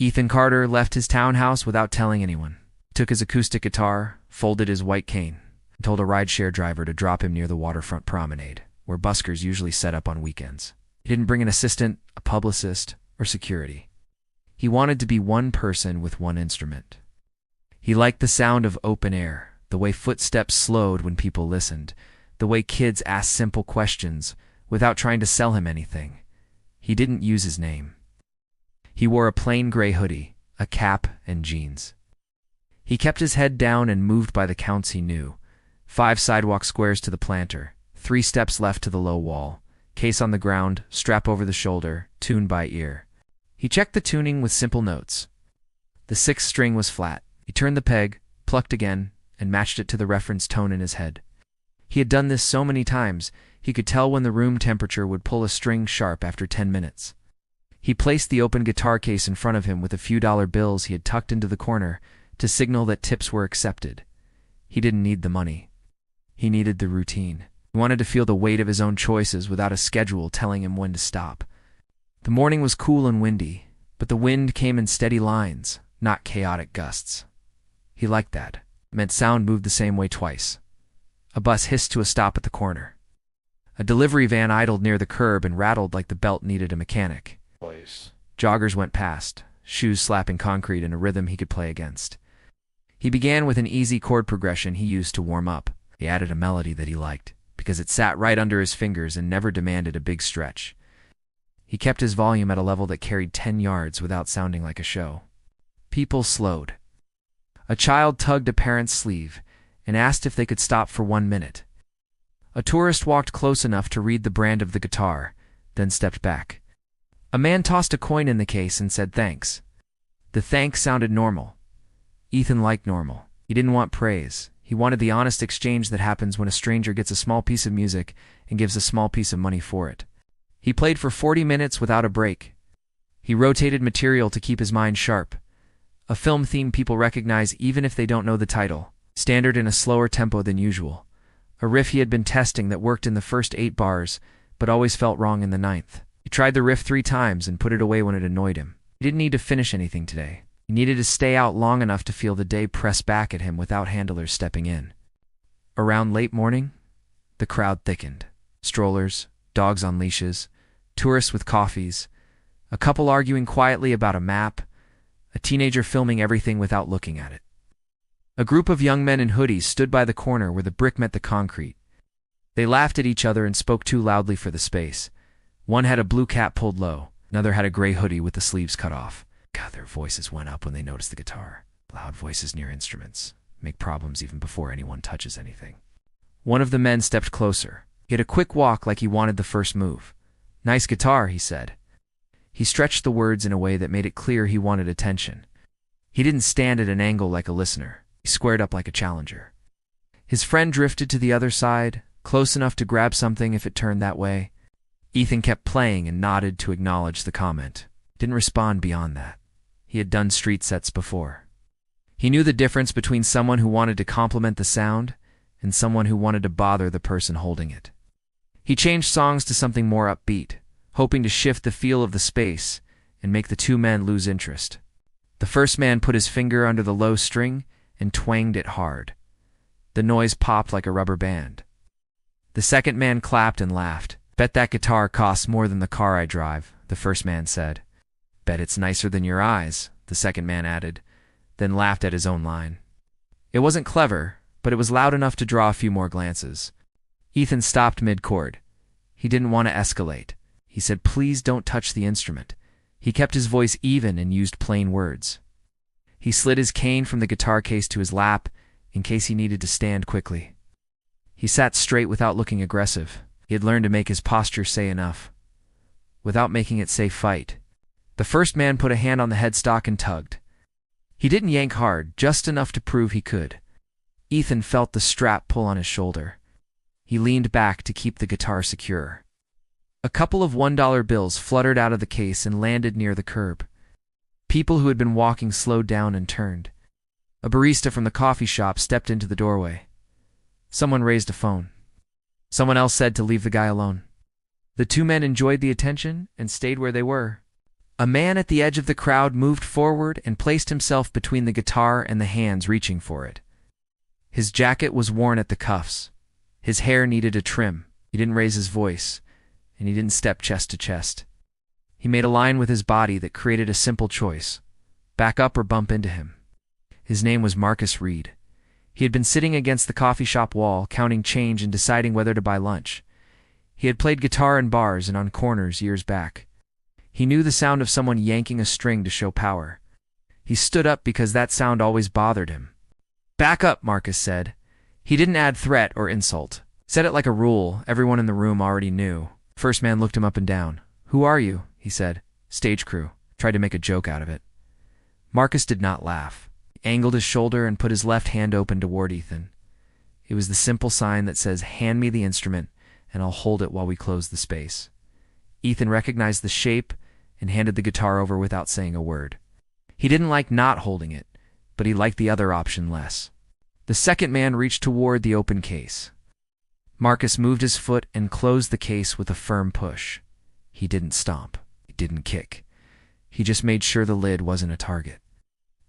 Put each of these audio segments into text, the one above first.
Ethan Carter left his townhouse without telling anyone. He took his acoustic guitar, folded his white cane, and told a rideshare driver to drop him near the waterfront promenade, where buskers usually set up on weekends. He didn't bring an assistant, a publicist, or security. He wanted to be one person with one instrument. He liked the sound of open air, the way footsteps slowed when people listened, the way kids asked simple questions without trying to sell him anything. He didn't use his name. He wore a plain gray hoodie, a cap, and jeans. He kept his head down and moved by the counts he knew. 5 sidewalk squares to the planter, 3 steps left to the low wall, case on the ground, strap over the shoulder, tune by ear. He checked the tuning with simple notes. The 6th string was flat. He turned the peg, plucked again, and matched it to the reference tone in his head. He had done this so many times, he could tell when the room temperature would pull a string sharp after 10 minutes. He placed the open guitar case in front of him with a few dollar bills he had tucked into the corner to signal that tips were accepted. He didn't need the money. He needed the routine. He wanted to feel the weight of his own choices without a schedule telling him when to stop. The morning was cool and windy, but the wind came in steady lines, not chaotic gusts. He liked that. It meant sound moved the same way twice. A bus hissed to a stop at the corner. A delivery van idled near the curb and rattled like the belt needed a mechanic. Joggers went past, shoes slapping concrete in a rhythm he could play against. He began with an easy chord progression he used to warm up. He added a melody that he liked, because it sat right under his fingers and never demanded a big stretch. He kept his volume at a level that carried 10 yards without sounding like a show. People slowed. A child tugged a parent's sleeve and asked if they could stop for 1 minute. A tourist walked close enough to read the brand of the guitar, then stepped back. A man tossed a coin in the case and said thanks. The thanks sounded normal. Ethan liked normal. He didn't want praise. He wanted the honest exchange that happens when a stranger gets a small piece of music and gives a small piece of money for it. He played for 40 minutes without a break. He rotated material to keep his mind sharp. A film theme people recognize even if they don't know the title, standard in a slower tempo than usual. A riff he had been testing that worked in the first 8 bars, but always felt wrong in the 9th. He tried the riff 3 times and put it away when it annoyed him. He didn't need to finish anything today. He needed to stay out long enough to feel the day press back at him without handlers stepping in. Around late morning, the crowd thickened. Strollers, dogs on leashes, tourists with coffees, a couple arguing quietly about a map, a teenager filming everything without looking at it. A group of young men in hoodies stood by the corner where the brick met the concrete. They laughed at each other and spoke too loudly for the space. One had a blue cap pulled low, another had a gray hoodie with the sleeves cut off. God, their voices went up when they noticed the guitar. Loud voices near instruments make problems even before anyone touches anything. One of the men stepped closer. He had a quick walk like he wanted the first move. "Nice guitar," he said. He stretched the words in a way that made it clear he wanted attention. He didn't stand at an angle like a listener. He squared up like a challenger. His friend drifted to the other side, close enough to grab something if it turned that way. Ethan kept playing and nodded to acknowledge the comment. Didn't respond beyond that. He had done street sets before. He knew the difference between someone who wanted to compliment the sound and someone who wanted to bother the person holding it. He changed songs to something more upbeat, hoping to shift the feel of the space and make the 2 men lose interest. The first man put his finger under the low string and twanged it hard. The noise popped like a rubber band. The second man clapped and laughed. "Bet that guitar costs more than the car I drive," the first man said. "Bet it's nicer than your eyes," the second man added, then laughed at his own line. It wasn't clever, but it was loud enough to draw a few more glances. Ethan stopped mid-chord. He didn't want to escalate. He said, "Please don't touch the instrument." He kept his voice even and used plain words. He slid his cane from the guitar case to his lap in case he needed to stand quickly. He sat straight without looking aggressive. He had learned to make his posture say enough, without making it say fight. The first man put a hand on the headstock and tugged. He didn't yank hard, just enough to prove he could. Ethan felt the strap pull on his shoulder. He leaned back to keep the guitar secure. A couple of $1 bills fluttered out of the case and landed near the curb. People who had been walking slowed down and turned. A barista from the coffee shop stepped into the doorway. Someone raised a phone. Someone else said to leave the guy alone. The 2 men enjoyed the attention and stayed where they were. A man at the edge of the crowd moved forward and placed himself between the guitar and the hands reaching for it. His jacket was worn at the cuffs. His hair needed a trim. He didn't raise his voice, and he didn't step chest to chest. He made a line with his body that created a simple choice: back up or bump into him. His name was Marcus Reed. He had been sitting against the coffee shop wall, counting change and deciding whether to buy lunch. He had played guitar in bars and on corners years back. He knew the sound of someone yanking a string to show power. He stood up because that sound always bothered him. "Back up," Marcus said. He didn't add threat or insult. Said it like a rule everyone in the room already knew. First man looked him up and down. "Who are you?" he said. "Stage crew." Tried to make a joke out of it. Marcus did not laugh. He angled his shoulder and put his left hand open toward Ethan. It was the simple sign that says, "Hand me the instrument, and I'll hold it while we close the space." Ethan recognized the shape and handed the guitar over without saying a word. He didn't like not holding it, but he liked the other option less. The second man reached toward the open case. Marcus moved his foot and closed the case with a firm push. He didn't stomp. He didn't kick. He just made sure the lid wasn't a target.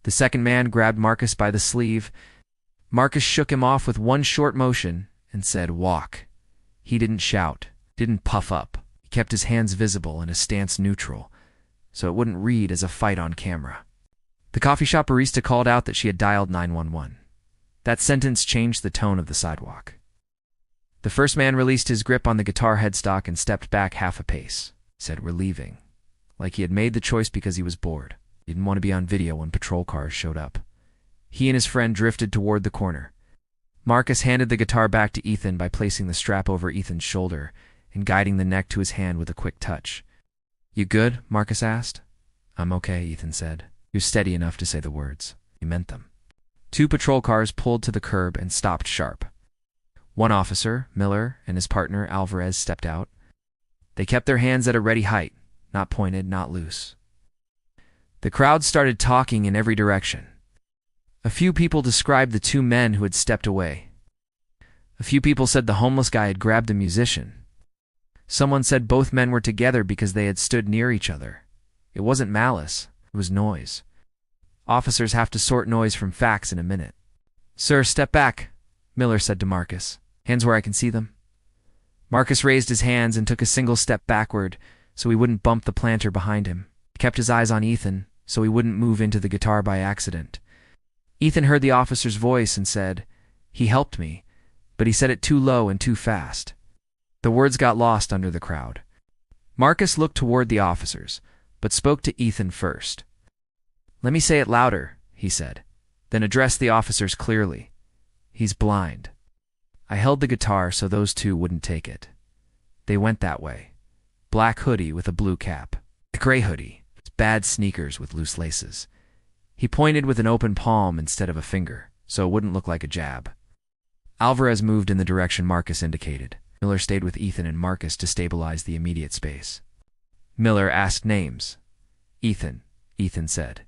The second man grabbed Marcus by the sleeve. Marcus shook him off with one short motion and said, "Walk." He didn't shout, didn't puff up. He kept his hands visible and his stance neutral, so it wouldn't read as a fight on camera. The coffee shop barista called out that she had dialed 911. That sentence changed the tone of the sidewalk. The first man released his grip on the guitar headstock and stepped back half a pace. Said, "We're leaving." Like he had made the choice because he was bored. He didn't want to be on video when patrol cars showed up. He and his friend drifted toward the corner. Marcus handed the guitar back to Ethan by placing the strap over Ethan's shoulder and guiding the neck to his hand with a quick touch. "You good?" Marcus asked. "I'm okay," Ethan said. He was steady enough to say the words. He meant them. Two patrol cars pulled to the curb and stopped sharp. One officer, Miller, and his partner, Alvarez, stepped out. They kept their hands at a ready height, not pointed, not loose. The crowd started talking in every direction. A few people described the two men who had stepped away. A few people said the homeless guy had grabbed a musician. Someone said both men were together because they had stood near each other. It wasn't malice, it was noise. Officers have to sort noise from facts in a minute. "Sir, step back," Miller said to Marcus. "Hands where I can see them." Marcus raised his hands and took a single step backward so he wouldn't bump the planter behind him. He kept his eyes on Ethan so he wouldn't move into the guitar by accident. Ethan heard the officer's voice and said, "He helped me," but he said it too low and too fast. The words got lost under the crowd. Marcus looked toward the officers, but spoke to Ethan first. "Let me say it louder," he said, then addressed the officers clearly. "He's blind." I held the guitar so those two wouldn't take it. They went that way. Black hoodie with a blue cap. A gray hoodie. Bad sneakers with loose laces. He pointed with an open palm instead of a finger, so it wouldn't look like a jab. Alvarez moved in the direction Marcus indicated. Miller stayed with Ethan and Marcus to stabilize the immediate space. Miller asked names. "Ethan," Ethan said.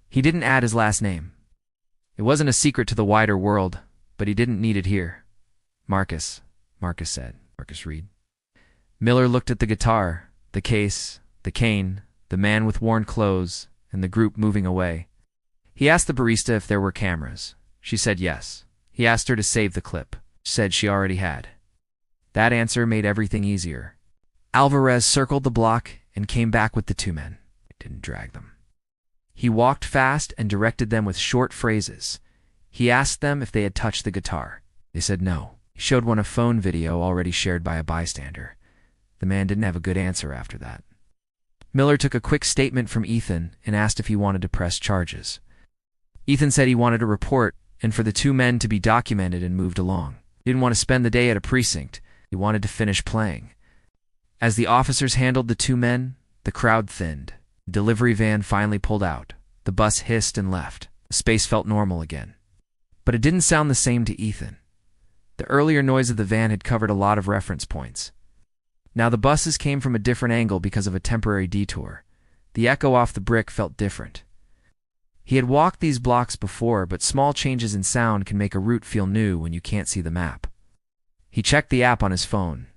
He didn't add his last name. It wasn't a secret to the wider world, but he didn't need it here. "Marcus," Marcus said. "Marcus Reed." Miller looked at the guitar, the case, the cane, the man with worn clothes, and the group moving away. He asked the barista if there were cameras. She said yes. He asked her to save the clip. She said she already had. That answer made everything easier. Alvarez circled the block and came back with the two men. It didn't drag them. He walked fast and directed them with short phrases. He asked them if they had touched the guitar. They said no. He showed one a phone video already shared by a bystander. The man didn't have a good answer after that. Miller took a quick statement from Ethan and asked if he wanted to press charges. Ethan said he wanted a report and for the two men to be documented and moved along. He didn't want to spend the day at a precinct. He wanted to finish playing. As the officers handled the two men, the crowd thinned. The delivery van finally pulled out. The bus hissed and left. The space felt normal again. But it didn't sound the same to Ethan. The earlier noise of the van had covered a lot of reference points. Now the buses came from a different angle because of a temporary detour. The echo off the brick felt different. He had walked these blocks before, but small changes in sound can make a route feel new when you can't see the map. He checked the app on his phone.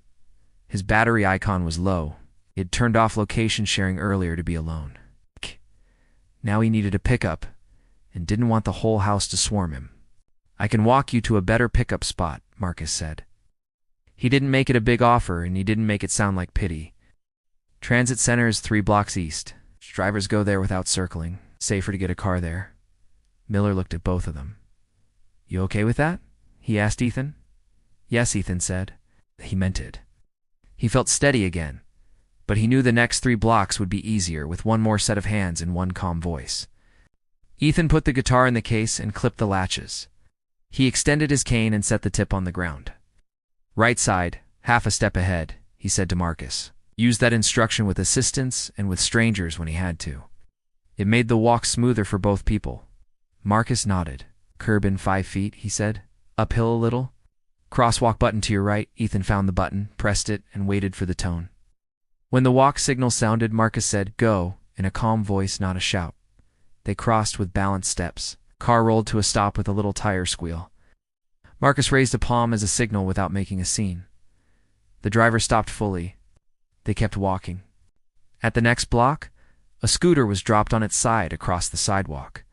His battery icon was low. He had turned off location sharing earlier to be alone. Now he needed a pickup and didn't want the whole house to swarm him. "I can walk you to a better pickup spot," Marcus said. He didn't make it a big offer, and he didn't make it sound like pity. "Transit Center is 3 blocks east. Drivers go there without circling. Safer to get a car there." Miller looked at both of them. "You okay with that?" he asked Ethan. "Yes," Ethan said. He meant it. He felt steady again, but he knew the next 3 blocks would be easier with one more set of hands and one calm voice. Ethan put the guitar in the case and clipped the latches. He extended his cane and set the tip on the ground. "Right side, half a step ahead," he said to Marcus. Used that instruction with assistants and with strangers when he had to. It made the walk smoother for both people. Marcus nodded. "Curb in 5 feet," he said. "Uphill a little." "Crosswalk button to your right." Ethan found the button, pressed it, and waited for the tone. When the walk signal sounded, Marcus said, "Go," in a calm voice, not a shout. They crossed with balanced steps. Car rolled to a stop with a little tire squeal. Marcus raised a palm as a signal without making a scene. The driver stopped fully. They kept walking. At the next block, a scooter was dropped on its side across the sidewalk.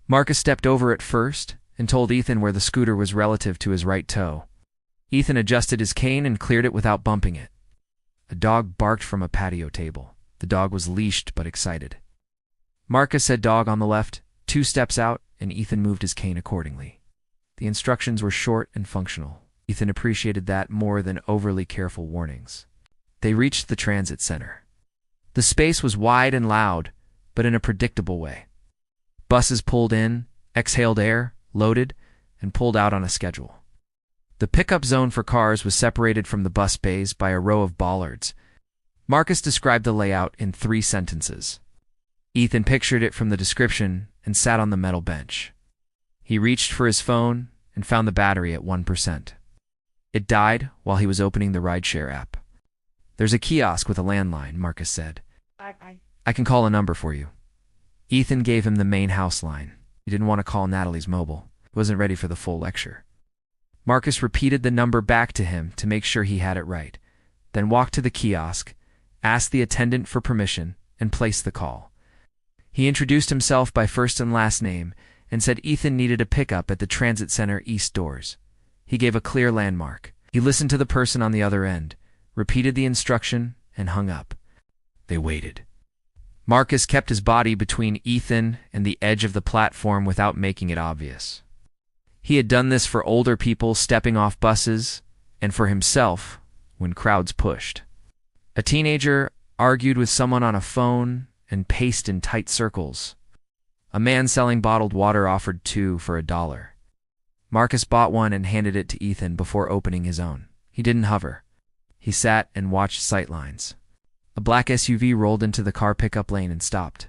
Marcus stepped over it first and told Ethan where the scooter was relative to his right toe. Ethan adjusted his cane and cleared it without bumping it. A dog barked from a patio table. The dog was leashed but excited. Marcus said dog on the left, 2 steps out, and Ethan moved his cane accordingly. The instructions were short and functional. Ethan appreciated that more than overly careful warnings. They reached the transit center. The space was wide and loud, but in a predictable way. Buses pulled in, exhaled air, loaded, and pulled out on a schedule. The pickup zone for cars was separated from the bus bays by a row of bollards. Marcus described the layout in 3 sentences. Ethan pictured it from the description and sat on the metal bench. He reached for his phone and found the battery at 1%. It died while he was opening the rideshare app. "There's a kiosk with a landline," Marcus said. "I can call a number for you." Ethan gave him the main house line. He didn't want to call Natalie's mobile. He wasn't ready for the full lecture. Marcus repeated the number back to him to make sure he had it right, then walked to the kiosk, asked the attendant for permission, and placed the call. He introduced himself by first and last name and said Ethan needed a pickup at the transit center east doors. He gave a clear landmark. He listened to the person on the other end, repeated the instruction, and hung up. They waited. Marcus kept his body between Ethan and the edge of the platform without making it obvious. He had done this for older people stepping off buses, and for himself when crowds pushed. A teenager argued with someone on a phone and paced in tight circles. A man selling bottled water offered 2 for $1. Marcus bought one and handed it to Ethan before opening his own. He didn't hover. He sat and watched sightlines. A black SUV rolled into the car pickup lane and stopped.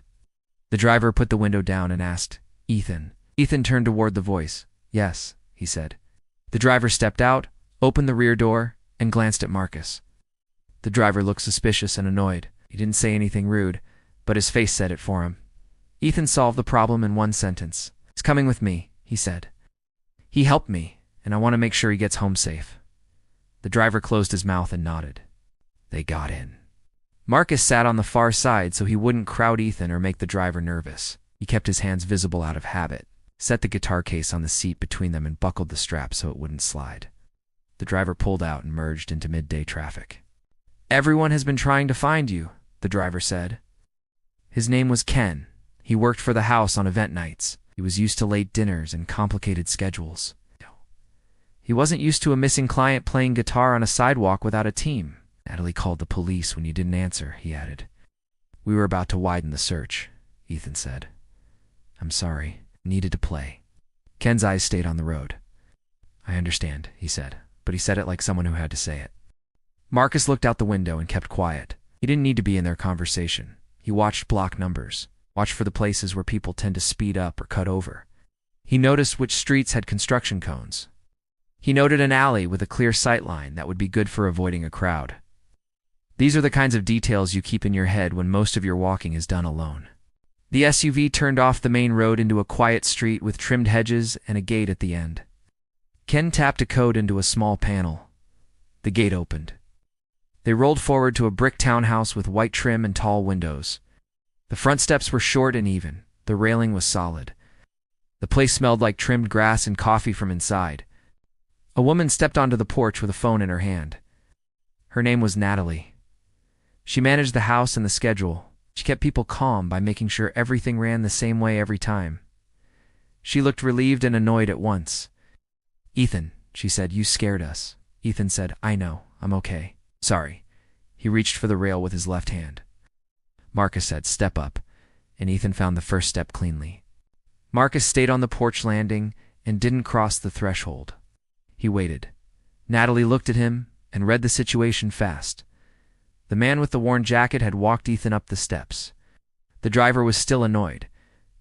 The driver put the window down and asked, "Ethan?" Ethan turned toward the voice. "Yes," he said. The driver stepped out, opened the rear door, and glanced at Marcus. The driver looked suspicious and annoyed. He didn't say anything rude, but his face said it for him. Ethan solved the problem in 1 sentence. "He's coming with me," he said. "He helped me, and I want to make sure he gets home safe." The driver closed his mouth and nodded. They got in. Marcus sat on the far side so he wouldn't crowd Ethan or make the driver nervous. He kept his hands visible out of habit, set the guitar case on the seat between them and buckled the strap so it wouldn't slide. The driver pulled out and merged into midday traffic. "Everyone has been trying to find you," the driver said. His name was Ken. He worked for the house on event nights. He was used to late dinners and complicated schedules. He wasn't used to a missing client playing guitar on a sidewalk without a team. "Natalie called the police when you didn't answer," he added. "We were about to widen the search," Ethan said. "I'm sorry. Needed to play." Ken's eyes stayed on the road. "I understand," he said, but he said it like someone who had to say it. Marcus looked out the window and kept quiet. He didn't need to be in their conversation. He watched block numbers, watched for the places where people tend to speed up or cut over. He noticed which streets had construction cones. He noted an alley with a clear sight line that would be good for avoiding a crowd. These are the kinds of details you keep in your head when most of your walking is done alone. The SUV turned off the main road into a quiet street with trimmed hedges and a gate at the end. Ken tapped a code into a small panel. The gate opened. They rolled forward to a brick townhouse with white trim and tall windows. The front steps were short and even, The railing was solid. The place smelled like trimmed grass and coffee from inside. A woman stepped onto the porch with a phone in her hand. Her name was Natalie. She managed the house and the schedule. She kept people calm by making sure everything ran the same way every time. She looked relieved and annoyed at once. "Ethan," she said, "you scared us." Ethan said, "I know, I'm okay. Sorry." He reached for the rail with his left hand. Marcus said, "Step up," and Ethan found the first step cleanly. Marcus stayed on the porch landing and didn't cross the threshold. He waited. Natalie looked at him and read the situation fast. The man with the worn jacket had walked Ethan up the steps. The driver was still annoyed.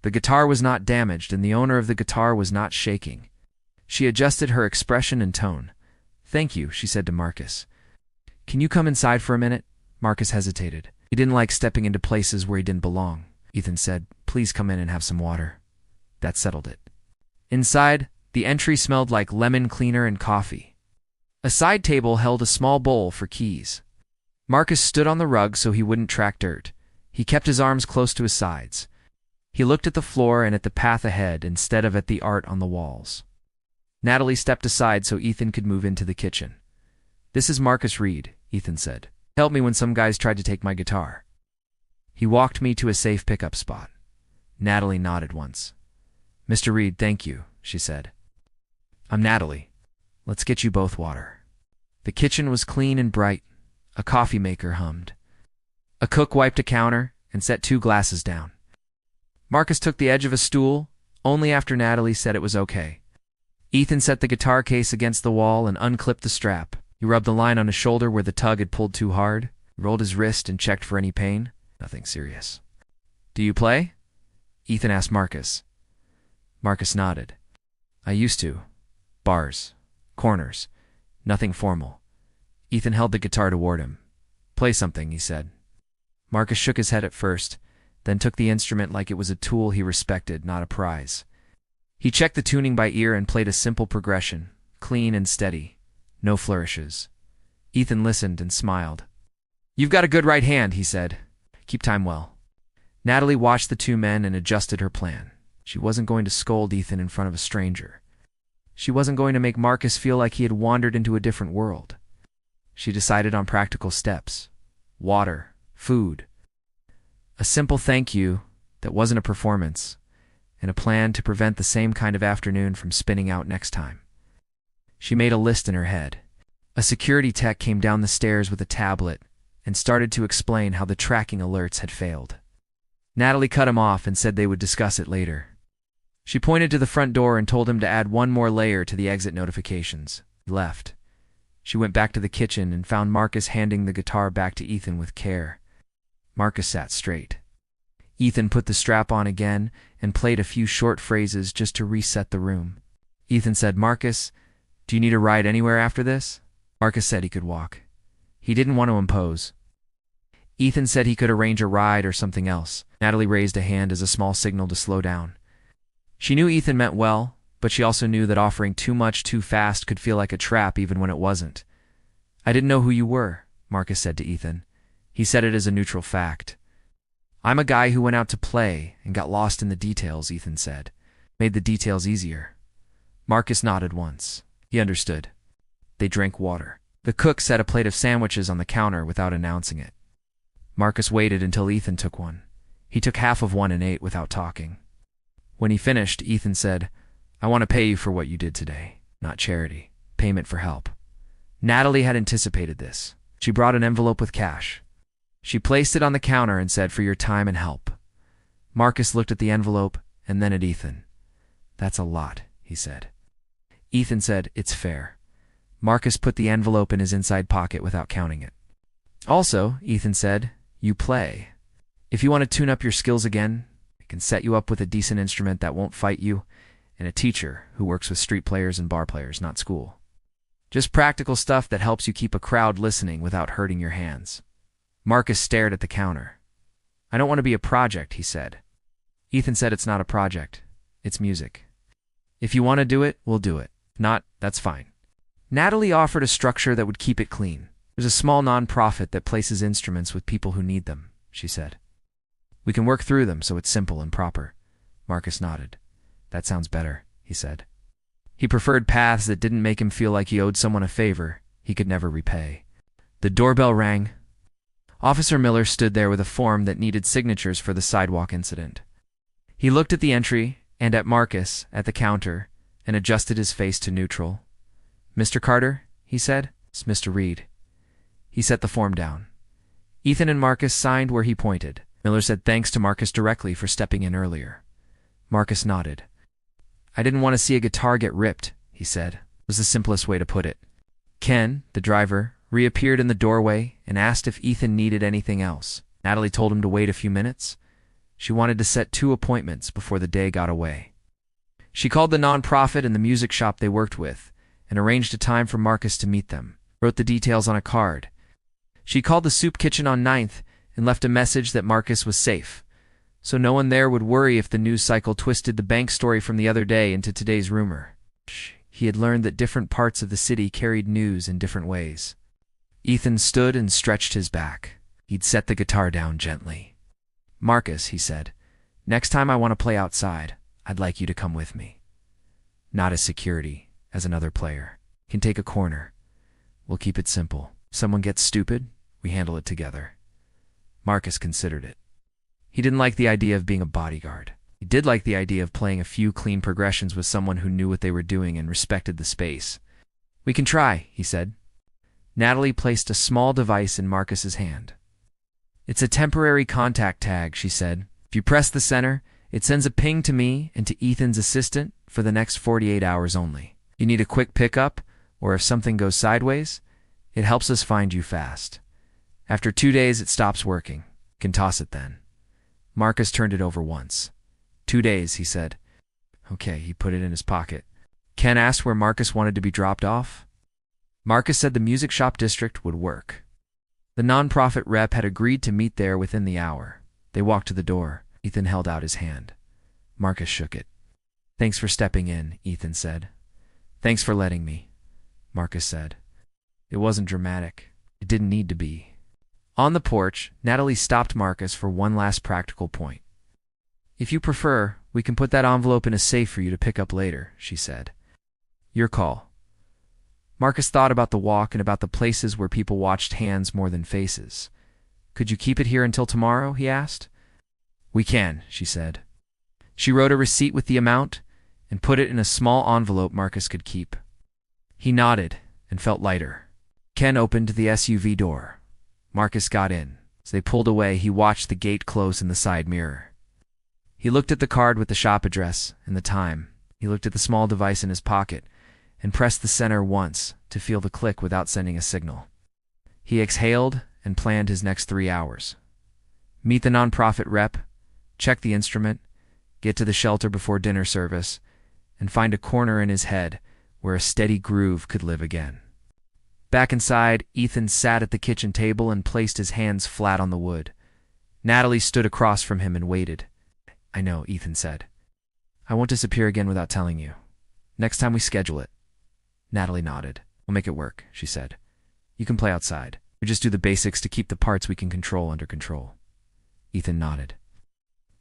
The guitar was not damaged, and the owner of the guitar was not shaking. She adjusted her expression and tone. "Thank you," she said to Marcus. "Can you come inside for a minute?" Marcus hesitated. He didn't like stepping into places where he didn't belong. Ethan said, "Please come in and have some water." That settled it. Inside, the entry smelled like lemon cleaner and coffee. A side table held a small bowl for keys. Marcus stood on the rug so he wouldn't track dirt. He kept his arms close to his sides. He looked at the floor and at the path ahead instead of at the art on the walls. Natalie stepped aside so Ethan could move into the kitchen. "This is Marcus Reed," Ethan said. "Helped me when some guys tried to take my guitar." He walked me to a safe pickup spot. Natalie nodded once. "Mr. Reed, thank you," she said. "I'm Natalie. Let's get you both water." The kitchen was clean and bright. A coffee maker hummed. A cook wiped a counter and set 2 glasses down. Marcus took the edge of a stool, only after Natalie said it was okay. Ethan set the guitar case against the wall and unclipped the strap. He rubbed the line on his shoulder where the tug had pulled too hard, rolled his wrist and checked for any pain. Nothing serious. "Do you play?" Ethan asked Marcus. Marcus nodded. "I used to. Bars. Corners. Nothing formal." Ethan held the guitar toward him. "Play something," he said. Marcus shook his head at first, then took the instrument like it was a tool he respected, not a prize. He checked the tuning by ear and played a simple progression, clean and steady. No flourishes. Ethan listened and smiled. "You've got a good right hand," he said. "Keep time well." Natalie watched the 2 men and adjusted her plan. She wasn't going to scold Ethan in front of a stranger. She wasn't going to make Marcus feel like he had wandered into a different world. She decided on practical steps. Water, food, a simple thank you that wasn't a performance, and a plan to prevent the same kind of afternoon from spinning out next time. She made a list in her head. A security tech came down the stairs with a tablet and started to explain how the tracking alerts had failed. Natalie cut him off and said they would discuss it later. She pointed to the front door and told him to add 1 more layer to the exit notifications. He left. She went back to the kitchen and found Marcus handing the guitar back to Ethan with care. Marcus sat straight. Ethan put the strap on again and played a few short phrases just to reset the room. Ethan said, "Marcus, do you need a ride anywhere after this?" Marcus said he could walk. He didn't want to impose. Ethan said he could arrange a ride or something else. Natalie raised a hand as a small signal to slow down. She knew Ethan meant well, but she also knew that offering too much too fast could feel like a trap even when it wasn't. "I didn't know who you were," Marcus said to Ethan. He said it as a neutral fact. "I'm a guy who went out to play and got lost in the details," Ethan said. "Made the details easier." Marcus nodded once. He understood. They drank water. The cook set a plate of sandwiches on the counter without announcing it. Marcus waited until Ethan took one. He took half of one and ate without talking. When he finished, Ethan said, "I want to pay you for what you did today. Not charity. Payment for help." Natalie had anticipated this. She brought an envelope with cash. She placed it on the counter and said, "For your time and help." Marcus looked at the envelope and then at Ethan. "That's a lot," he said. Ethan said, "It's fair." Marcus put the envelope in his inside pocket without counting it. "Also," Ethan said, "you play. If you want to tune up your skills again, I can set you up with a decent instrument that won't fight you, and a teacher who works with street players and bar players, not school. Just practical stuff that helps you keep a crowd listening without hurting your hands." Marcus stared at the counter. "I don't want to be a project," he said. Ethan said, "It's not a project. It's music. If you want to do it, we'll do it. If not, that's fine." Natalie offered a structure that would keep it clean. "There's a small non-profit that places instruments with people who need them," she said. "We can work through them so it's simple and proper. Marcus nodded. That sounds better, he said. He preferred paths that didn't make him feel like he owed someone a favor he could never repay. The doorbell rang. Officer Miller stood there with a form that needed signatures for the sidewalk incident. He looked at the entry and at Marcus at the counter and adjusted his face to neutral. "Mr. Carter," he said. "It's Mr. Reed." He set the form down. Ethan and Marcus signed where he pointed. Miller said thanks to Marcus directly for stepping in earlier. Marcus nodded. "I didn't want to see a guitar get ripped," he said. It was the simplest way to put it. Ken, the driver, reappeared in the doorway and asked if Ethan needed anything else. Natalie told him to wait a few minutes. She wanted to set 2 appointments before the day got away. She called the nonprofit and the music shop they worked with and arranged a time for Marcus to meet them, wrote the details on a card. She called the soup kitchen on 9th and left a message that Marcus was safe, so no one there would worry if the news cycle twisted the bank story from the other day into today's rumor. He had learned that different parts of the city carried news in different ways. Ethan stood and stretched his back. He'd set the guitar down gently. "Marcus," he said, "next time I want to play outside, I'd like you to come with me. Not as security, as another player. Can take a corner. We'll keep it simple. If someone gets stupid, we handle it together." Marcus considered it. He didn't like the idea of being a bodyguard. He did like the idea of playing a few clean progressions with someone who knew what they were doing and respected the space. "We can try," he said. Natalie placed a small device in Marcus's hand. "It's a temporary contact tag," she said. "If you press the center, it sends a ping to me and to Ethan's assistant for the next 48 hours only. You need a quick pickup, or if something goes sideways, it helps us find you fast. After 2 days, it stops working. You can toss it then." Marcus turned it over once. 2 days, he said. Okay, he put it in his pocket. Ken asked where Marcus wanted to be dropped off. Marcus said the music shop district would work. The nonprofit rep had agreed to meet there within the hour. They walked to the door. Ethan held out his hand. Marcus shook it. "Thanks for stepping in," Ethan said. "Thanks for letting me," Marcus said. It wasn't dramatic. It didn't need to be. On the porch, Natalie stopped Marcus for one last practical point. "If you prefer, we can put that envelope in a safe for you to pick up later," she said. "Your call." Marcus thought about the walk and about the places where people watched hands more than faces. "Could you keep it here until tomorrow?" he asked. "We can," she said. She wrote a receipt with the amount and put it in a small envelope Marcus could keep. He nodded and felt lighter. Ken opened the SUV door. Marcus got in. As they pulled away, he watched the gate close in the side mirror. He looked at the card with the shop address and the time. He looked at the small device in his pocket and pressed the center once to feel the click without sending a signal. He exhaled and planned his next 3 hours. Meet the nonprofit rep, check the instrument, get to the shelter before dinner service, and find a corner in his head where a steady groove could live again. Back inside, Ethan sat at the kitchen table and placed his hands flat on the wood. Natalie stood across from him and waited. "I know," Ethan said. "I won't disappear again without telling you. Next time we schedule it." Natalie nodded. "We'll make it work," she said. "You can play outside. We just do the basics to keep the parts we can control under control." Ethan nodded.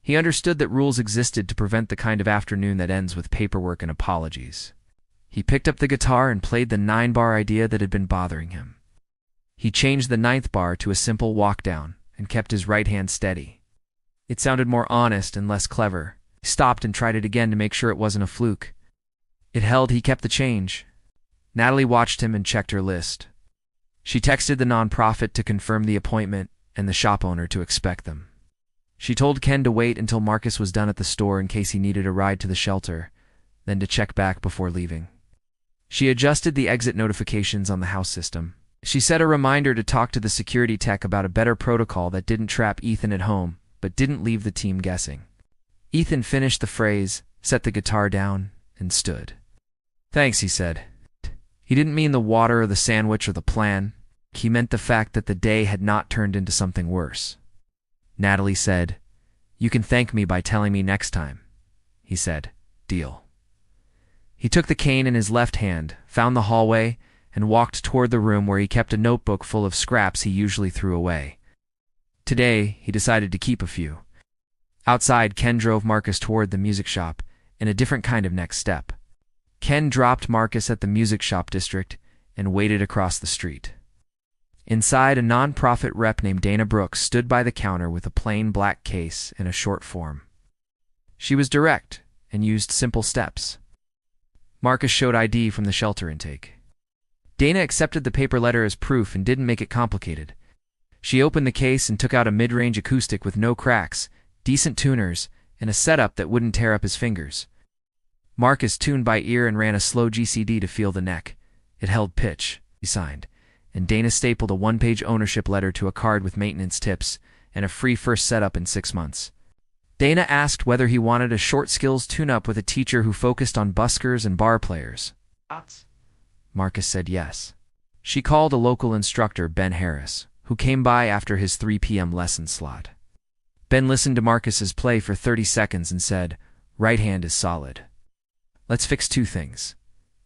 He understood that rules existed to prevent the kind of afternoon that ends with paperwork and apologies. He picked up the guitar and played the 9-bar idea that had been bothering him. He changed the 9th bar to a simple walk down and kept his right hand steady. It sounded more honest and less clever. He stopped and tried it again to make sure it wasn't a fluke. It held. He kept the change. Natalie watched him and checked her list. She texted the nonprofit to confirm the appointment and the shop owner to expect them. She told Ken to wait until Marcus was done at the store in case he needed a ride to the shelter, then to check back before leaving. She adjusted the exit notifications on the house system. She set a reminder to talk to the security tech about a better protocol that didn't trap Ethan at home, but didn't leave the team guessing. Ethan finished the phrase, set the guitar down, and stood. "Thanks," he said. He didn't mean the water or the sandwich or the plan. He meant the fact that the day had not turned into something worse. Natalie said, "You can thank me by telling me next time." He said, "Deal." He took the cane in his left hand, found the hallway, and walked toward the room where he kept a notebook full of scraps he usually threw away. Today, he decided to keep a few. Outside, Ken drove Marcus toward the music shop in a different kind of next step. Ken dropped Marcus at the music shop district and waited across the street. Inside, a non-profit rep named Dana Brooks stood by the counter with a plain black case and a short form. She was direct and used simple steps. Marcus showed ID from the shelter intake. Dana accepted the paper letter as proof and didn't make it complicated. She opened the case and took out a mid-range acoustic with no cracks, decent tuners, and a setup that wouldn't tear up his fingers. Marcus tuned by ear and ran a slow GCD to feel the neck. It held pitch, he signed, and Dana stapled a one-page ownership letter to a card with maintenance tips and a free first setup in 6 months. Dana asked whether he wanted a short skills tune-up with a teacher who focused on buskers and bar players. Marcus said yes. She called a local instructor, Ben Harris, who came by after his 3 p.m. lesson slot. Ben listened to Marcus's play for 30 seconds and said, "Right hand is solid. Let's fix 2 things.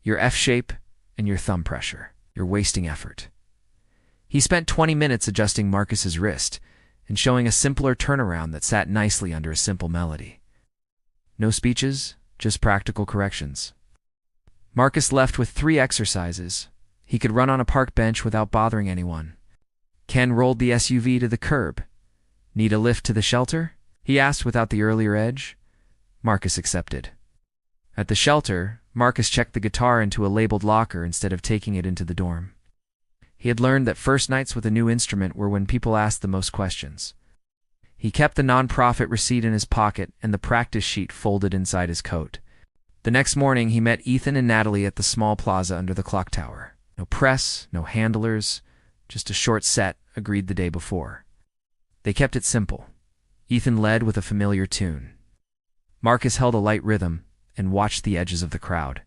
Your F shape and your thumb pressure. You're wasting effort." He spent 20 minutes adjusting Marcus's wrist and showing a simpler turnaround that sat nicely under a simple melody. No speeches, just practical corrections. Marcus left with 3 exercises. He could run on a park bench without bothering anyone. Ken rolled the SUV to the curb. "Need a lift to the shelter?" he asked without the earlier edge. Marcus accepted. At the shelter, Marcus checked the guitar into a labeled locker instead of taking it into the dorm. He had learned that first nights with a new instrument were when people asked the most questions. He kept the non-profit receipt in his pocket and the practice sheet folded inside his coat. The next morning, he met Ethan and Natalie at the small plaza under the clock tower. No press, no handlers, just a short set agreed the day before. They kept it simple. Ethan led with a familiar tune. Marcus held a light rhythm and watched the edges of the crowd.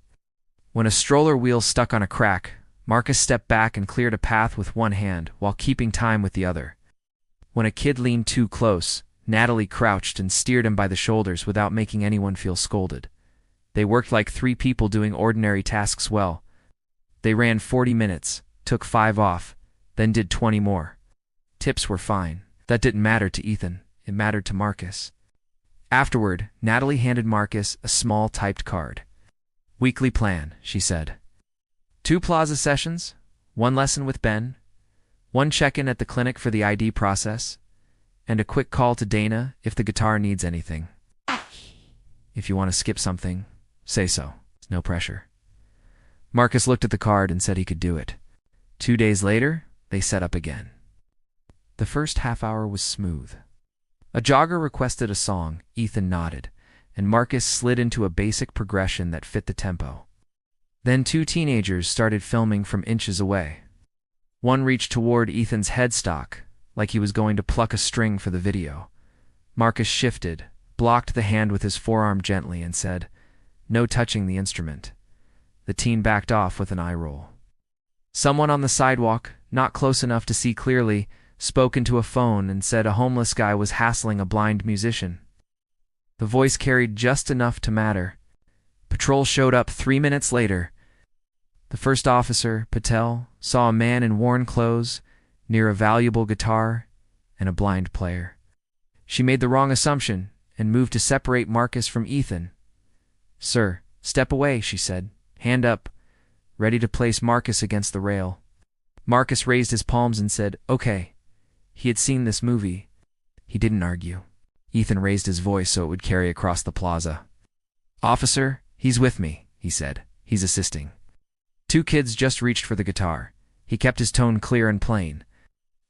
When a stroller wheel stuck on a crack, Marcus stepped back and cleared a path with one hand while keeping time with the other. When a kid leaned too close, Natalie crouched and steered him by the shoulders without making anyone feel scolded. They worked like 3 people doing ordinary tasks well. They ran 40 minutes, took 5 off, then did 20 more. Tips were fine. That didn't matter to Ethan. It mattered to Marcus. Afterward, Natalie handed Marcus a small typed card. "Weekly plan," she said. 2 plaza sessions, 1 lesson with Ben, 1 check-in at the clinic for the ID process, and a quick call to Dana if the guitar needs anything. If you want to skip something, say so. It's no pressure. Marcus looked at the card and said he could do it. 2 days later, they set up again. The first half hour was smooth. A jogger requested a song, Ethan nodded, and Marcus slid into a basic progression that fit the tempo. Then 2 teenagers started filming from inches away. One reached toward Ethan's headstock, like he was going to pluck a string for the video. Marcus shifted, blocked the hand with his forearm gently, and said, "No touching the instrument." The teen backed off with an eye roll. Someone on the sidewalk, not close enough to see clearly, spoke into a phone and said a homeless guy was hassling a blind musician. The voice carried just enough to matter. Patrol showed up 3 minutes later. The first officer, Patel, saw a man in worn clothes, near a valuable guitar, and a blind player. She made the wrong assumption and moved to separate Marcus from Ethan. "Sir, step away," she said, hand up, ready to place Marcus against the rail. Marcus raised his palms and said, "Okay." He had seen this movie. He didn't argue. Ethan raised his voice so it would carry across the plaza. "Officer, he's with me," he said. "He's assisting." 2 kids just reached for the guitar. He kept his tone clear and plain.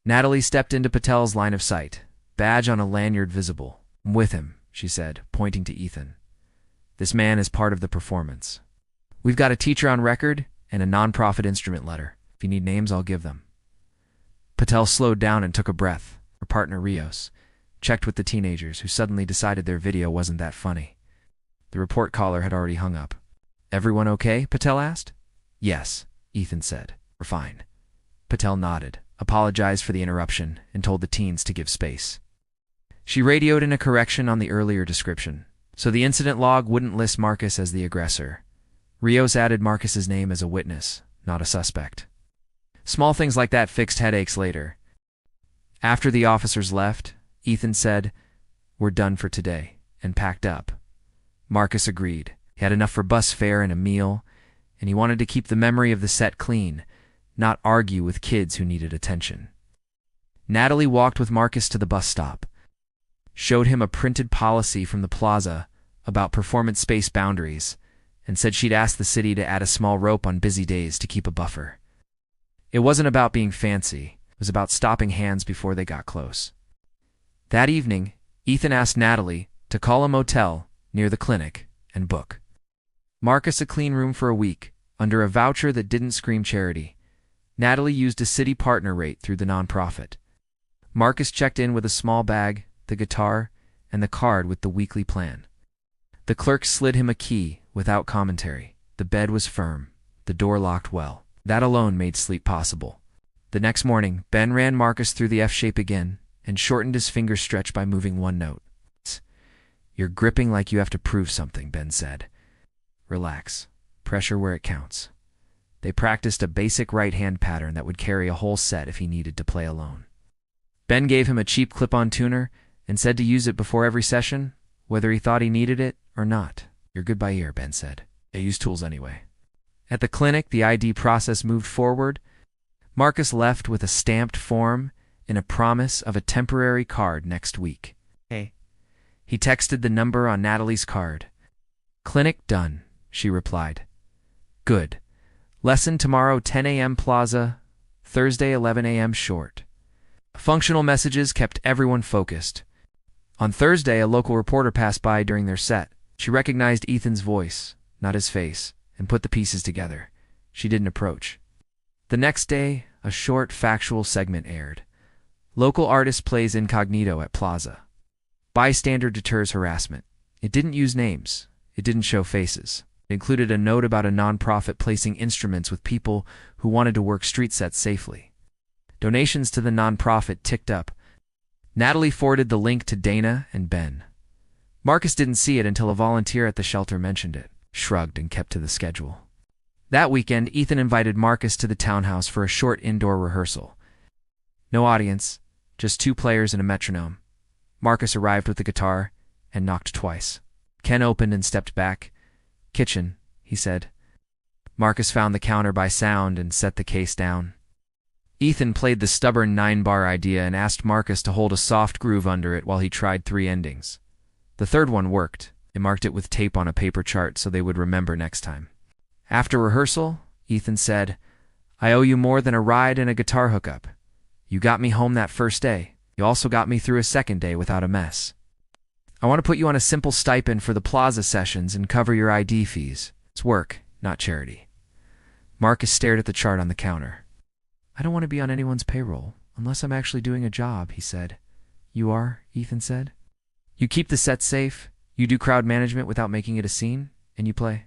Natalie stepped into Patel's line of sight, badge on a lanyard visible. "I'm with him," she said, pointing to Ethan. "This man is part of the performance. We've got a teacher on record and a non-profit instrument letter. If you need names, I'll give them." Patel slowed down and took a breath. Her partner, Rios, checked with the teenagers, who suddenly decided their video wasn't that funny. The report caller had already hung up. "Everyone okay?" Patel asked. "Yes," Ethan said. "We're fine." Patel nodded, apologized for the interruption, and told the teens to give space. She radioed in a correction on the earlier description, so the incident log wouldn't list Marcus as the aggressor. Rios added Marcus's name as a witness, not a suspect. Small things like that fixed headaches later. After the officers left, Ethan said, "We're done for today," and packed up. Marcus agreed. He had enough for bus fare and a meal, and he wanted to keep the memory of the set clean, not argue with kids who needed attention. Natalie walked with Marcus to the bus stop, showed him a printed policy from the plaza about performance space boundaries, and said she'd asked the city to add a small rope on busy days to keep a buffer. It wasn't about being fancy. It was about stopping hands before they got close. That evening, Ethan asked Natalie to call a motel near the clinic and book Marcus a clean room for a week, under a voucher that didn't scream charity. Natalie used a city partner rate through the nonprofit. Marcus checked in with a small bag, the guitar, and the card with the weekly plan. The clerk slid him a key without commentary. The bed was firm, the door locked well. That alone made sleep possible. The next morning, Ben ran Marcus through the F shape again and shortened his finger stretch by moving one note. "You're gripping like you have to prove something," Ben said. "Relax. Pressure where it counts." They practiced a basic right-hand pattern that would carry a whole set if he needed to play alone. Ben gave him a cheap clip-on tuner and said to use it before every session, whether he thought he needed it or not. "You're good by ear," Ben said. "I use tools anyway." At the clinic, the ID process moved forward. Marcus left with a stamped form and a promise of a temporary card next week. "Hey." He texted the number on Natalie's card. "Clinic done," she replied. "Good. Lesson tomorrow 10 a.m. Plaza, Thursday 11 a.m. short." Functional messages kept everyone focused. On Thursday, a local reporter passed by during their set. She recognized Ethan's voice, not his face, and put the pieces together. She didn't approach. The next day, a short, factual segment aired. Local artist plays incognito at Plaza. Bystander deters harassment. It didn't use names. It didn't show faces. It included a note about a nonprofit placing instruments with people who wanted to work street sets safely. Donations to the nonprofit ticked up. Natalie forwarded the link to Dana and Ben. Marcus didn't see it until a volunteer at the shelter mentioned it, shrugged, and kept to the schedule. That weekend, Ethan invited Marcus to the townhouse for a short indoor rehearsal. No audience, just 2 players and a metronome. Marcus arrived with the guitar and knocked twice. Ken opened and stepped back. "Kitchen," he said. Marcus found the counter by sound and set the case down. Ethan played the stubborn 9-bar idea and asked Marcus to hold a soft groove under it while he tried 3 endings. The third one worked. They marked it with tape on a paper chart so they would remember next time. After rehearsal, Ethan said, "I owe you more than a ride and a guitar hookup. You got me home that first day. You also got me through a second day without a mess. I want to put you on a simple stipend for the Plaza sessions and cover your ID fees. It's work, not charity." Marcus stared at the chart on the counter. "I don't want to be on anyone's payroll, unless I'm actually doing a job," he said. "You are," Ethan said. "You keep the set safe, you do crowd management without making it a scene, and you play.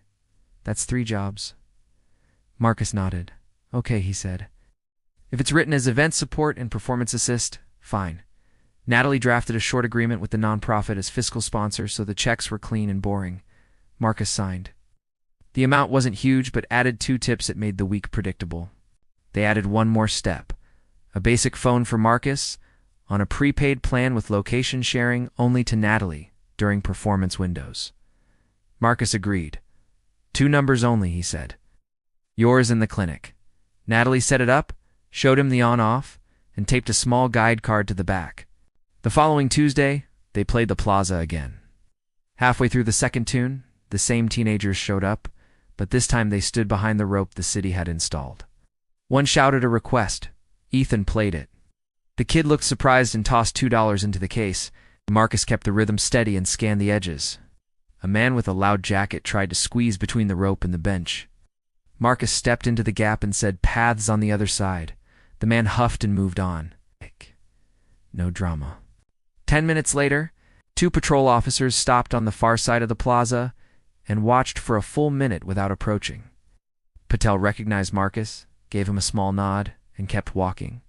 That's 3 jobs. Marcus nodded. "Okay," he said. "If it's written as event support and performance assist, fine." Natalie drafted a short agreement with the nonprofit as fiscal sponsor so the checks were clean and boring. Marcus signed. The amount wasn't huge, but added 2 tips that made the week predictable. They added one more step. A basic phone for Marcus, on a prepaid plan with location sharing only to Natalie during performance windows. Marcus agreed. 2 numbers only, he said. "Yours in the clinic." Natalie set it up, showed him the on-off, and taped a small guide card to the back. The following Tuesday, they played the Plaza again. Halfway through the second tune, the same teenagers showed up, but this time they stood behind the rope the city had installed. One shouted a request. Ethan played it. The kid looked surprised and tossed $2 into the case. Marcus kept the rhythm steady and scanned the edges. A man with a loud jacket tried to squeeze between the rope and the bench. Marcus stepped into the gap and said, "Paths on the other side." The man huffed and moved on. No drama. 10 minutes later, 2 patrol officers stopped on the far side of the plaza and watched for a full minute without approaching. Patel recognized Marcus, gave him a small nod, and kept walking.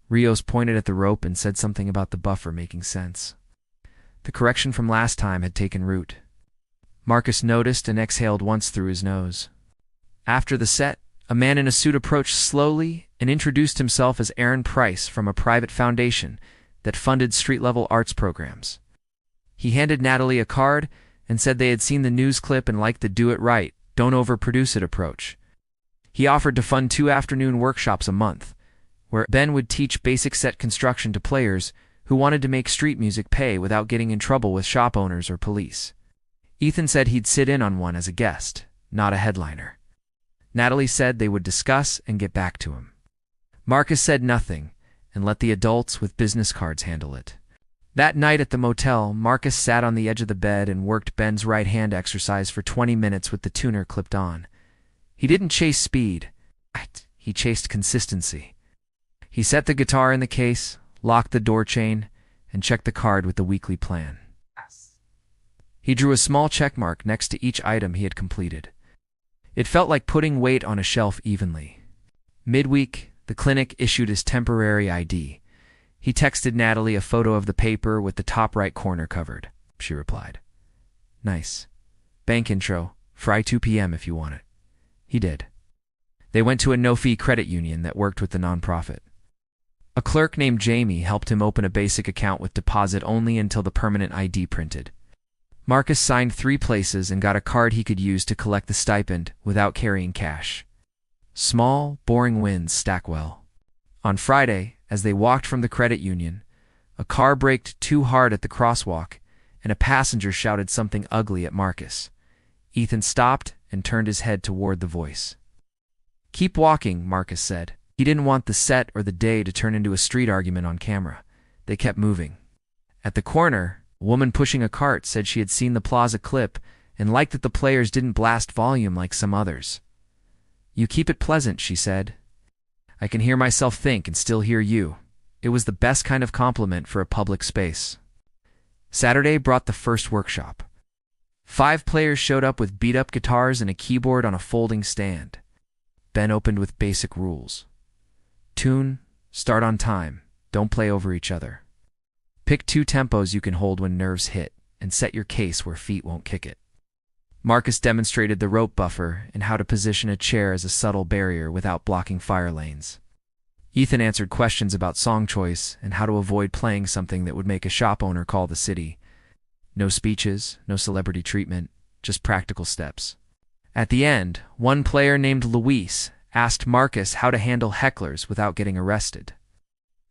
Rios pointed at the rope and said something about the buffer making sense. The correction from last time had taken root. Marcus noticed and exhaled once through his nose. After the set, a man in a suit approached slowly and introduced himself as Aaron Price from a private foundation that funded street-level arts programs. He handed Natalie a card and said they had seen the news clip and liked the do it right, don't overproduce it approach. He offered to fund 2 afternoon workshops a month, where Ben would teach basic set construction to players who wanted to make street music pay without getting in trouble with shop owners or police. Ethan said he'd sit in on one as a guest, not a headliner. Natalie said they would discuss and get back to him. Marcus said nothing and let the adults with business cards handle it. That night at the motel, Marcus sat on the edge of the bed and worked Ben's right hand exercise for 20 minutes with the tuner clipped on. He didn't chase speed. He chased consistency. He set the guitar in the case, locked the door chain, and checked the card with the weekly plan. He drew a small check mark next to each item he had completed. It felt like putting weight on a shelf evenly. Midweek, the clinic issued his temporary ID. He texted Natalie a photo of the paper with the top right corner covered. She replied, "Nice. Bank intro, Fry 2 p.m. if you want it." He did. They went to a no-fee credit union that worked with the nonprofit. A clerk named Jamie helped him open a basic account with deposit only until the permanent ID printed. Marcus signed 3 places and got a card he could use to collect the stipend without carrying cash. Small, boring wins stack well. On Friday, as they walked from the credit union, a car braked too hard at the crosswalk, and a passenger shouted something ugly at Marcus. Ethan stopped and turned his head toward the voice. "Keep walking," Marcus said. He didn't want the set or the day to turn into a street argument on camera. They kept moving. At the corner, a woman pushing a cart said she had seen the plaza clip and liked that the players didn't blast volume like some others. "You keep it pleasant," she said. "I can hear myself think and still hear you." It was the best kind of compliment for a public space. Saturday brought the first workshop. 5 players showed up with beat-up guitars and a keyboard on a folding stand. Ben opened with basic rules. Tune, start on time, don't play over each other. Pick 2 tempos you can hold when nerves hit, and set your case where feet won't kick it. Marcus demonstrated the rope buffer and how to position a chair as a subtle barrier without blocking fire lanes. Ethan answered questions about song choice and how to avoid playing something that would make a shop owner call the city. No speeches, no celebrity treatment, just practical steps. At the end, one player named Luis asked Marcus how to handle hecklers without getting arrested.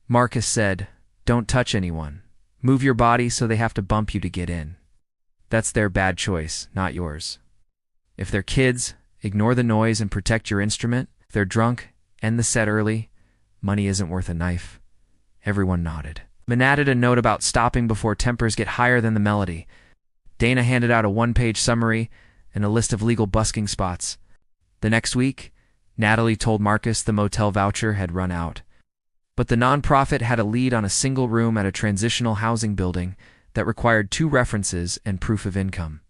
Marcus said, "Don't touch anyone. Move your body so they have to bump you to get in. That's their bad choice, not yours. If they're kids, ignore the noise and protect your instrument. If they're drunk, end the set early. Money isn't worth a knife." Everyone nodded. Man added a note about stopping before tempers get higher than the melody. Dana handed out a 1-page summary and a list of legal busking spots. The next week, Natalie told Marcus the motel voucher had run out. But the nonprofit had a lead on a single room at a transitional housing building that required 2 references and proof of income.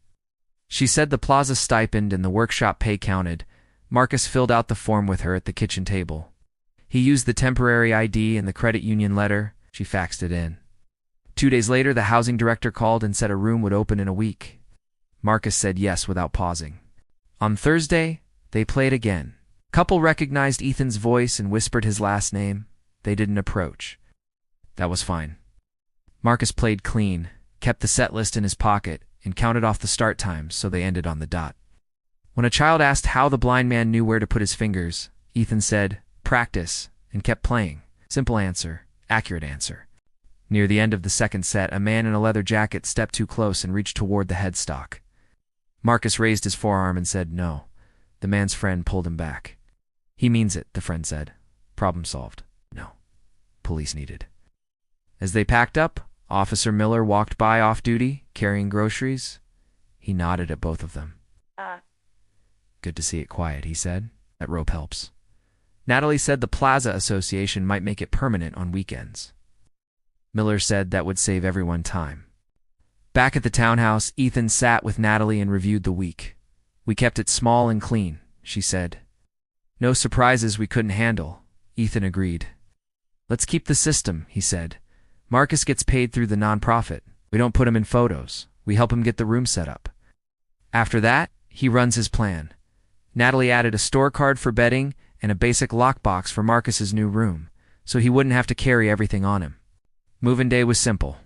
She said the plaza stipend and the workshop pay counted. Marcus filled out the form with her at the kitchen table. He used the temporary ID and the credit union letter. She faxed it in. 2 days later, the housing director called and said a room would open in a week. Marcus said yes without pausing. On Thursday, they played again. Couple recognized Ethan's voice and whispered his last name. They didn't approach. That was fine. Marcus played clean, kept the set list in his pocket, and counted off the start times so they ended on the dot. When a child asked how the blind man knew where to put his fingers, Ethan said, "Practice," and kept playing. Simple answer, accurate answer. Near the end of the second set, a man in a leather jacket stepped too close and reached toward the headstock. Marcus raised his forearm and said no. The man's friend pulled him back. "He means it," the friend said. "Problem solved." "No. Police needed." As they packed up, Officer Miller walked by off-duty, carrying groceries. He nodded at both of them. "Good to see it quiet," he said. "That rope helps." Natalie said the Plaza Association might make it permanent on weekends. Miller said that would save everyone time. Back at the townhouse, Ethan sat with Natalie and reviewed the week. "We kept it small and clean," she said. "No surprises we couldn't handle," Ethan agreed. "Let's keep the system," he said. "Marcus gets paid through the nonprofit. We don't put him in photos. We help him get the room set up. After that, he runs his plan." Natalie added a store card for bedding and a basic lockbox for Marcus's new room, so he wouldn't have to carry everything on him. Move-in day was simple.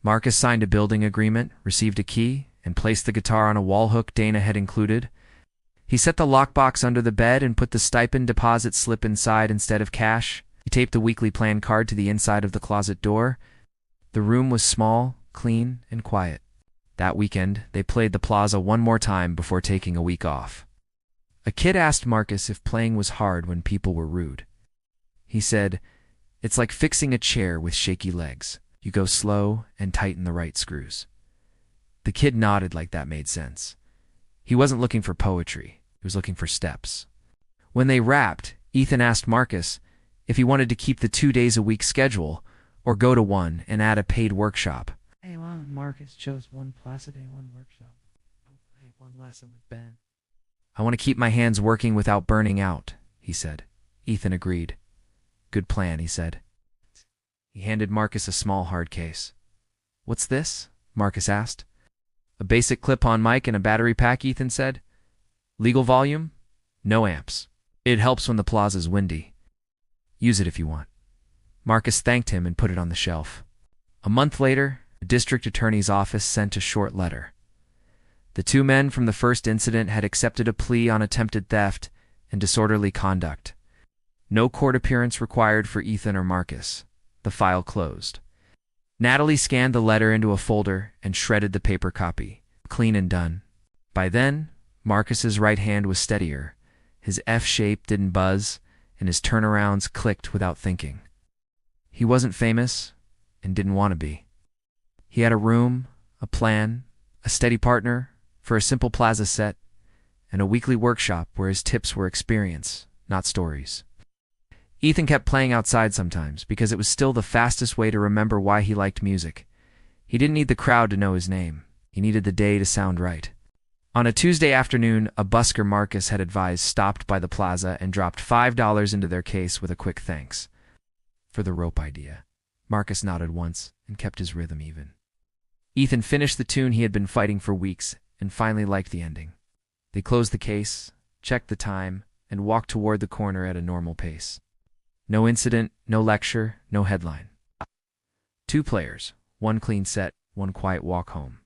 Marcus signed a building agreement, received a key, and placed the guitar on a wall hook Dana had included. He set the lockbox under the bed and put the stipend deposit slip inside instead of cash. He taped the weekly plan card to the inside of the closet door. The room was small, clean, and quiet. That weekend, they played the plaza one more time before taking a week off. A kid asked Marcus if playing was hard when people were rude. He said, "It's like fixing a chair with shaky legs. You go slow and tighten the right screws." The kid nodded like that made sense. He wasn't looking for poetry. He was looking for steps. When they wrapped, Ethan asked Marcus if he wanted to keep the 2-days-a-week schedule or go to one and add a paid workshop. Hey, well, Marcus chose one Plaza Day, one workshop. Hey, one lesson with Ben. "I want to keep my hands working without burning out," he said. Ethan agreed. "Good plan," he said. He handed Marcus a small hard case. "What's this?" Marcus asked. "A basic clip-on mic and a battery pack," Ethan said. "Legal volume? No amps. It helps when the plaza's windy. Use it if you want." Marcus thanked him and put it on the shelf. A month later, the district attorney's office sent a short letter. The 2 men from the first incident had accepted a plea on attempted theft and disorderly conduct. No court appearance required for Ethan or Marcus. The file closed. Natalie scanned the letter into a folder and shredded the paper copy. Clean and done. By then, Marcus's right hand was steadier. His F shape didn't buzz, and his turnarounds clicked without thinking. He wasn't famous and didn't want to be. He had a room, a plan, a steady partner for a simple plaza set, and a weekly workshop where his tips were experience, not stories. Ethan kept playing outside sometimes because it was still the fastest way to remember why he liked music. He didn't need the crowd to know his name. He needed the day to sound right. On a Tuesday afternoon, a busker Marcus had advised stopped by the plaza and dropped $5 into their case with a quick thanks. For the rope idea. Marcus nodded once and kept his rhythm even. Ethan finished the tune he had been fighting for weeks and finally liked the ending. They closed the case, checked the time, and walked toward the corner at a normal pace. No incident, no lecture, no headline. 2 players, 1 clean set, 1 quiet walk home.